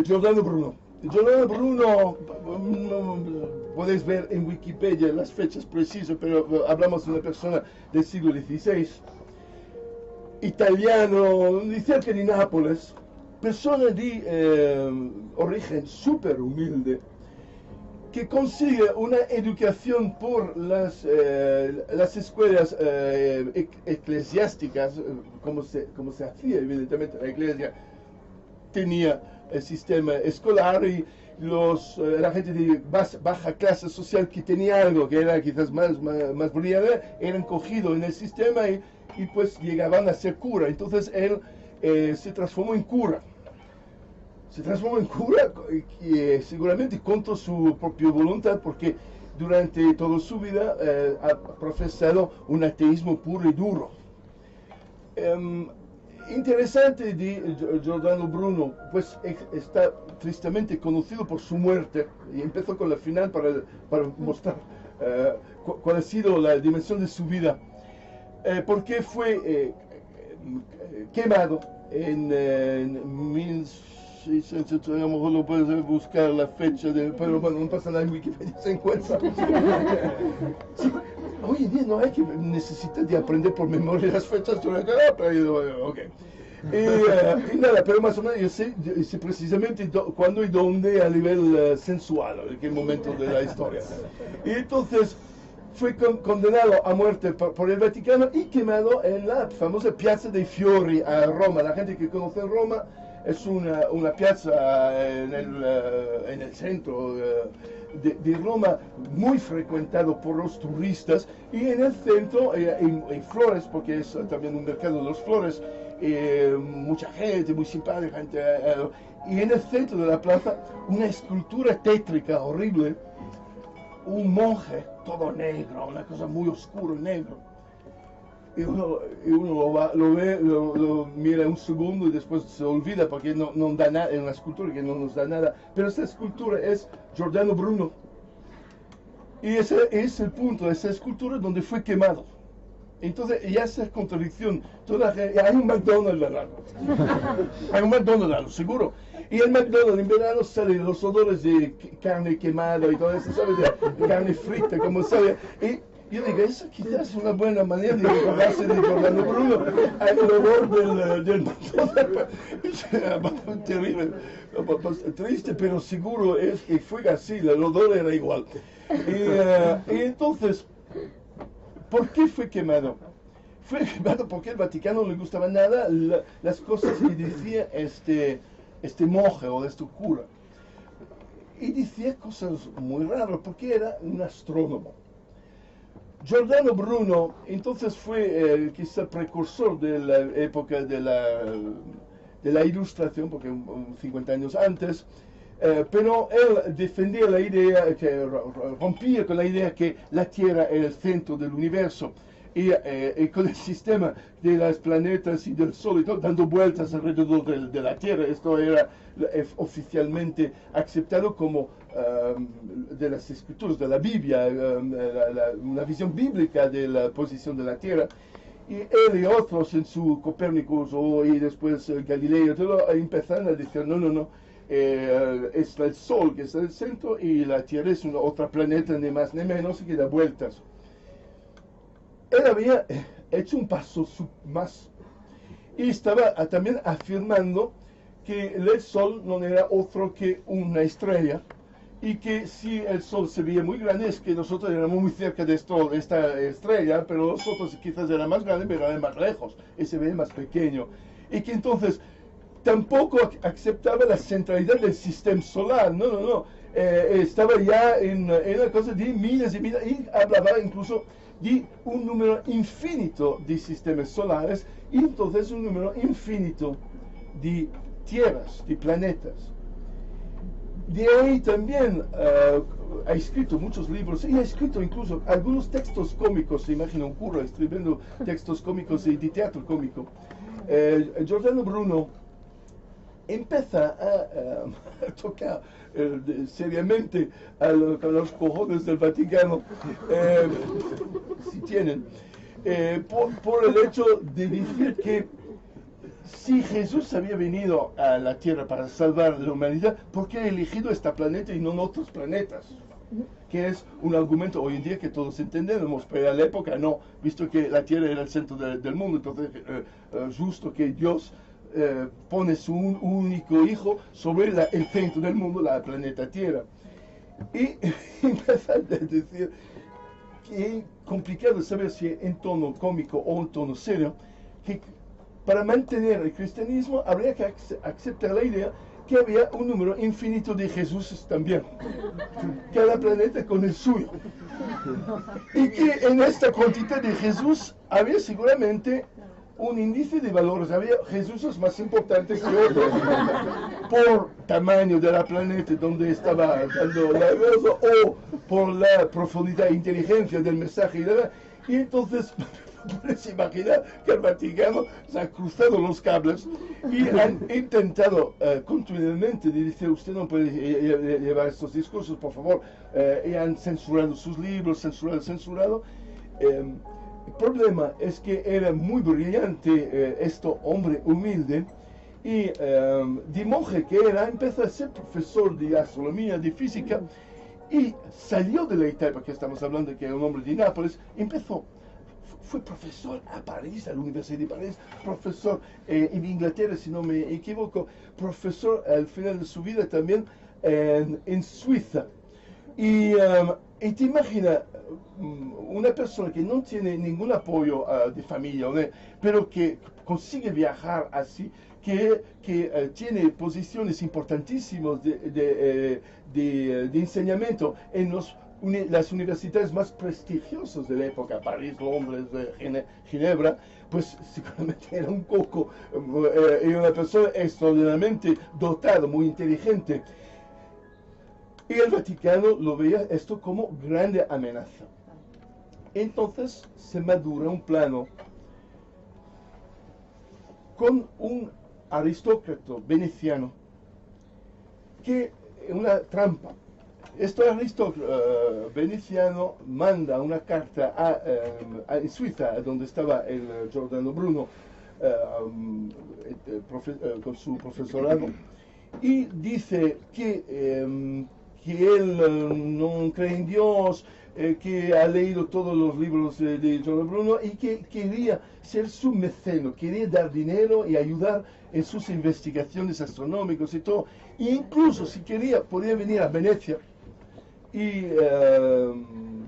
Giordano Bruno. Giordano Bruno, podéis ver en Wikipedia las fechas precisas, pero hablamos de una persona del siglo XVI, italiano, di cerca di Nápoles, persona di origen súper humilde, que consigue una educación por las escuelas eclesiásticas, como se hacía evidentemente la iglesia tenía el sistema escolar, y la gente de baja clase social que tenía algo que era quizás más brillante, eran cogidos en el sistema y pues llegaban a ser cura. Entonces él se transformó en cura. Y seguramente contra su propia voluntad, porque durante toda su vida ha profesado un ateísmo puro y duro. Interesante de Giordano Bruno, pues está tristemente conocido por su muerte, y empezó con la final para mostrar cuál ha sido la dimensión de su vida, porque fue quemado en 1600, a lo mejor lo puedes buscar la fecha, pero bueno, no pasa nada, en Wikipedia se encuentra. Sí, hoy en día no hay que necesitar de aprender por memoria las fechas, pero ok. Y nada, pero más o menos yo sé precisamente cuándo y dónde a nivel sensual, en qué momento de la historia. Y entonces fue condenado a muerte por el Vaticano y quemado en la famosa Piazza dei Fiori a Roma. La gente que conoce Roma, es una piazza en el centro de Roma, muy frecuentado por los turistas, y en el centro hay flores, porque es también un mercado de las flores, mucha gente, muy simpática, y en el centro de la plaza una escultura tétrica horrible, un monje todo negro, una cosa muy oscura, negro. Y uno lo ve, lo mira un segundo y después se olvida, porque no da nada, es una escultura que no nos da nada. Pero esta escultura es Giordano Bruno. Y ese es el punto de esa escultura donde fue quemado. Entonces, ya esa contradicción, hay un McDonald's al lado. Hay un McDonald's al lado, seguro. Y el McDonald's en verano sale los olores de carne quemada y todo eso, ¿sabes? De carne frita, como sabe. Y yo digo, eso quizás es una buena manera de recordarse de Giordano Bruno, el olor del McDonald's. Terrible, triste, pero seguro es que fue así, el olor era igual. Y entonces, ¿por qué fue quemado? Fue quemado porque al Vaticano no le gustaban nada las cosas que decía este monje o este cura. Y decía cosas muy raras, porque era un astrónomo. Giordano Bruno entonces fue quizá precursor de la época de la Ilustración, porque 50 años antes, pero él defendía la idea, rompía con la idea que la Tierra era el centro del universo, y con el sistema de los planetas y del Sol y todo, dando vueltas alrededor de la Tierra. Esto era oficialmente aceptado como de las escrituras de la Biblia, una visión bíblica de la posición de la Tierra. Y él y otros en su Copérnicus y después Galileo, todo, empezaron a decir, no, es el Sol que está en el centro y la Tierra es otra planeta, ni más ni menos, que da vueltas. Él había hecho un paso más y estaba también afirmando que el Sol no era otro que una estrella, y que si el Sol se veía muy grande es que nosotros éramos muy cerca de esta estrella, pero nosotros quizás era más grande, pero era más lejos y se veía más pequeño, y que entonces tampoco aceptaba la centralidad del sistema solar. No, estaba ya en una cosa de miles y miles, y hablaba incluso de un número infinito de sistemas solares, y entonces un número infinito de tierras, de planetas. De ahí también ha escrito muchos libros, y ha escrito incluso algunos textos cómicos. Se imagina un cura escribiendo textos cómicos y de teatro cómico. Giordano Bruno empieza a tocar seriamente a los cojones del Vaticano, si tienen, por el hecho de decir que si Jesús había venido a la Tierra para salvar a la humanidad, ¿por qué ha elegido este planeta y no otros planetas? Que es un argumento hoy en día que todos entendemos, pero en la época no, visto que la Tierra era el centro del mundo, entonces justo que Dios pone su único hijo sobre el centro del mundo, la planeta Tierra. Y empezar a decir que es complicado saber si en tono cómico o en tono serio, que para mantener el cristianismo habría que aceptar la idea que había un número infinito de Jesús también, cada planeta con el suyo, y que en esta cantidad de Jesús había seguramente un índice de valores, había Jesús más importantes que otros, por tamaño de la planeta donde estaba dando la cosa, o por la profundidad e inteligencia del mensaje, y entonces puedes imaginar que el Vaticano se ha cruzado los cables y han intentado continuamente decir, usted no puede llevar estos discursos, por favor, y han censurado sus libros, censurado. El problema es que era muy brillante este hombre humilde, y de monje que era, empezó a ser profesor de astronomía, de física, y salió de la Italia, porque estamos hablando de que era un hombre de Nápoles, fue profesor a París, a la Universidad de París, profesor en Inglaterra, si no me equivoco, profesor al final de su vida también en Suiza. Y te imaginas una persona que no tiene ningún apoyo de familia, ¿no? Pero que consigue viajar así, que tiene posiciones importantísimas de enseñamiento en las universidades más prestigiosas de la época, París, Londres, Ginebra, pues seguramente era un coco, era una persona extraordinariamente dotada, muy inteligente. Y el Vaticano lo veía esto como grande amenaza. Entonces se madura un plano con un aristócrata veneciano, que una trampa. Este aristócrata veneciano manda una carta a Suiza, donde estaba el Giordano Bruno con su profesorado, y dice que él no cree en Dios, que ha leído todos los libros de Giordano Bruno y que quería ser su meceno, quería dar dinero y ayudar en sus investigaciones astronómicas y todo. E incluso si quería, podía venir a Venecia y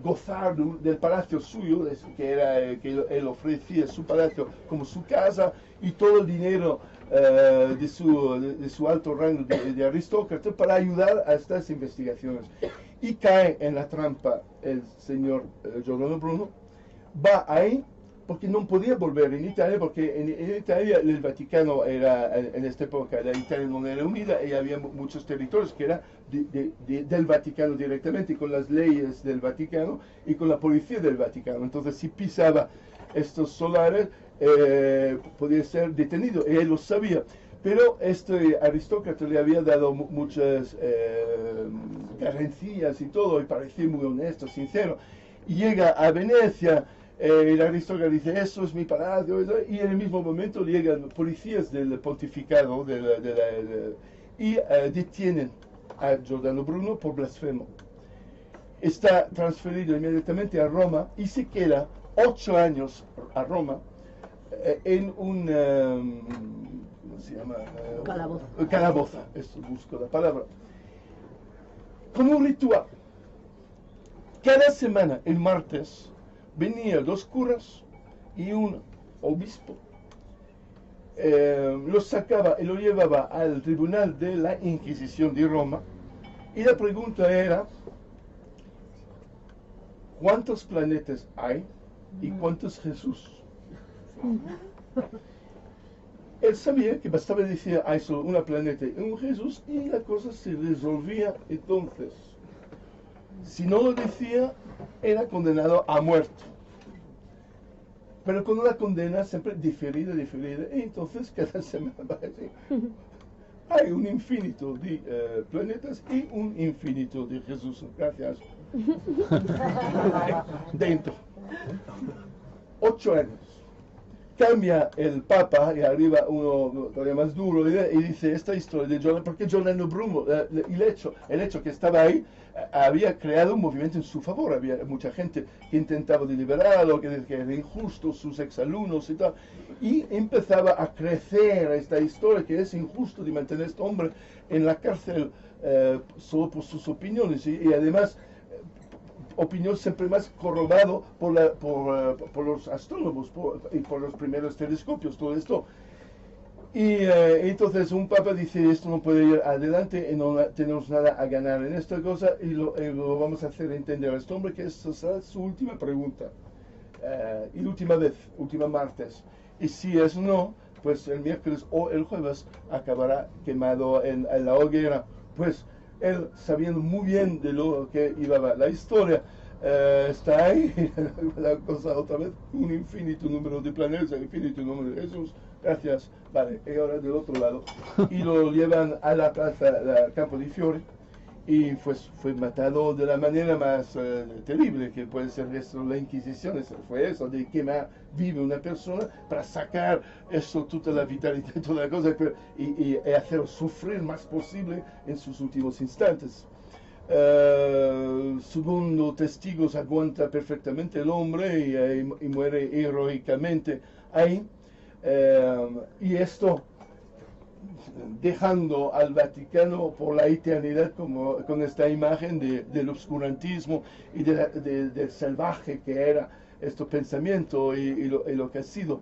gozar del palacio suyo, que él ofrecía su palacio como su casa, y todo el dinero de su alto rango de aristócrata para ayudar a estas investigaciones. Y cae en la trampa el señor Giordano Bruno, va ahí porque no podía volver en Italia, porque en Italia el Vaticano era, en esta época, la Italia no era unida y había muchos territorios que eran del Vaticano directamente, con las leyes del Vaticano y con la policía del Vaticano. Entonces, si pisaba estos solares, podía ser detenido, y él lo sabía. Pero este aristócrata le había dado muchas garantías y todo, y parecía muy honesto, sincero. Y llega a Venecia, el aristócrata dice, eso es mi palacio, y en el mismo momento llegan policías del pontificado y detienen a Giordano Bruno por blasfemo. Está transferido inmediatamente a Roma y se queda 8 años a Roma en un... ¿cómo se llama? Calabozo. Calaboza, eso busco la palabra. Como un ritual. Cada semana, el martes, venían 2 curas y un obispo. Lo sacaba y lo llevaba al tribunal de la Inquisición de Roma. Y la pregunta era, ¿cuántos planetas hay y cuántos Jesús? Él sabía que bastaba decir, hay solo un planeta y un Jesús, y la cosa se resolvía entonces. Si no lo decía, era condenado a muerte. Pero con una condena siempre diferida, y entonces cada semana va a decir, hay un infinito de planetas y un infinito de Jesús. Gracias. Dentro. 8 años. cambia el Papa y arriba uno todavía más duro y dice esta historia de Giordano, porque Giordano Bruno, el hecho que estaba ahí, había creado un movimiento en su favor, había mucha gente que intentaba de liberarlo, que era injusto, sus exalumnos y tal, y empezaba a crecer esta historia que es injusto de mantener a este hombre en la cárcel solo por sus opiniones y además opinión siempre más corroborado por los astrónomos y por los primeros telescopios, todo esto. Y entonces un papa dice, esto no puede ir adelante y no tenemos nada a ganar en esta cosa y lo vamos a hacer entender a este hombre que esta será su última pregunta y última vez, última martes. Y si es no, pues el miércoles o el jueves acabará quemado en la hoguera. Pues él, sabiendo muy bien de lo que iba la historia, está ahí, la cosa otra vez, un infinito número de planetas, un infinito número de Jesús, gracias, vale, y ahora del otro lado, y lo llevan a la plaza, al Campo di Fiori, y pues fue matado de la manera más terrible que puede ser esto, la Inquisición, fue eso, de quemar vive una persona para sacar eso, toda la vitalidad, toda la cosa, y hacerlo sufrir más posible en sus últimos instantes. Segundo testigos aguanta perfectamente el hombre y muere heroicamente ahí, y esto dejando al Vaticano por la eternidad con esta imagen del obscurantismo y del salvaje que era este pensamiento y lo que ha sido.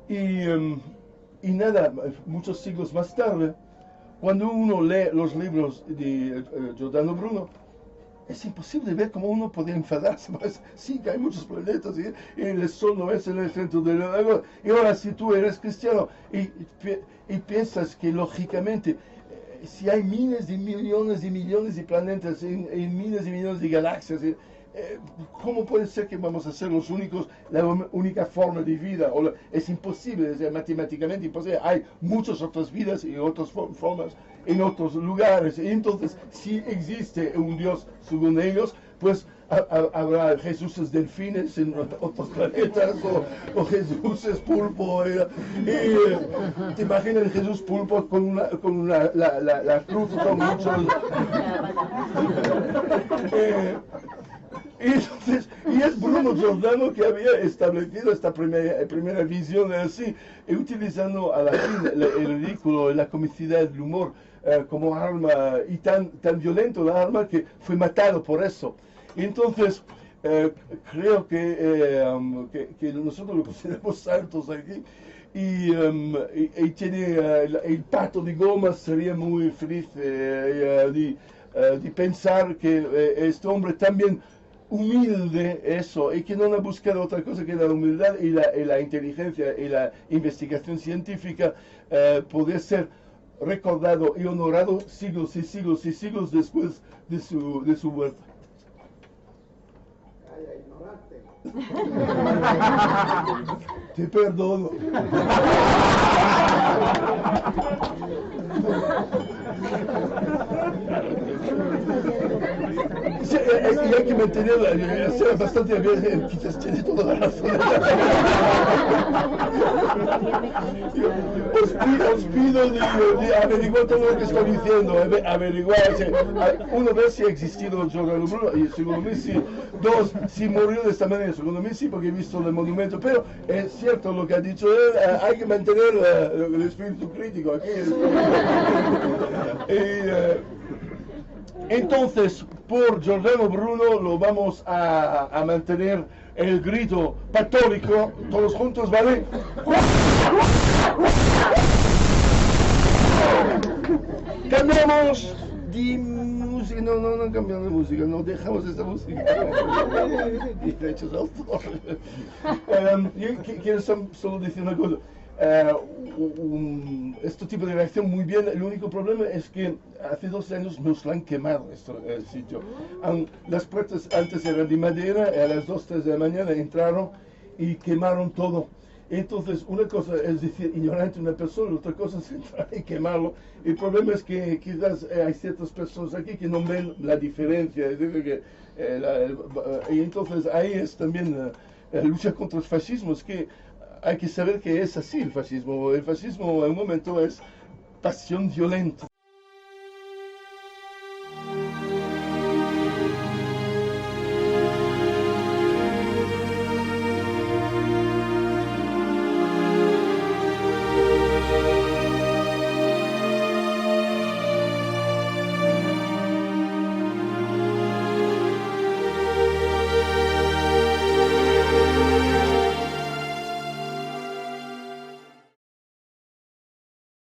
Y nada, muchos siglos más tarde, cuando uno lee los libros de Giordano Bruno, es imposible ver cómo uno puede enfadarse, pues sí que hay muchos planetas y el Sol no es en el centro de la... Y ahora si tú eres cristiano y piensas que lógicamente si hay miles de millones de planetas en miles de millones de galaxias, ¿cómo puede ser que vamos a ser los únicos, la única forma de vida? Es imposible, es matemáticamente imposible. Hay muchas otras vidas y otras formas en otros lugares. Y entonces, si existe un Dios según ellos, pues habrá Jesús delfines en otros planetas o Jesús pulpo. ¿Te imaginas Jesús pulpo con la cruz con muchos... Y es Bruno Giordano que había establecido esta primera visión así, utilizando a la fin el ridículo, la comicidad, el humor como arma, y tan violento la arma que fue matado por eso. Y entonces, creo que nosotros lo consideramos santos aquí, y tiene el pato de goma sería muy feliz de pensar que este hombre también humilde eso y que no ha buscado otra cosa que la humildad y la inteligencia y la investigación científica, poder ser recordado y honorado siglos y siglos y siglos después de su muerte. Te perdono. Sí, y hay que mantener, ser bastante bien, quizás tiene toda la razón. Os pido de averiguar todo lo que estoy diciendo, averiguar, uno ve si ha existido Giordano Bruno, y segundo mí sí, dos, si murió de esta manera, segundo mí sí, porque he visto el monumento, pero es cierto lo que ha dicho él, hay que mantener el espíritu crítico aquí. Entonces, por Giordano Bruno lo vamos a mantener el grito católico, todos juntos, ¿vale? Cambiamos de música, no cambiamos de música, no dejamos esta música. Derechos de autor. Yo quiero solo decir una cosa. Este tipo de reacción muy bien, el único problema es que hace 2 años nos lo han quemado el sitio. Las puertas antes eran de madera, a las 2, 3 de la mañana entraron y quemaron todo. Entonces, una cosa es decir ignorante una persona, otra cosa es entrar y quemarlo. El problema es que quizás hay ciertas personas aquí que no ven la diferencia. Es decir, que, y entonces ahí es también la lucha contra el fascismo, es que hay que saber que es así el fascismo. El fascismo en un momento es pasión violenta.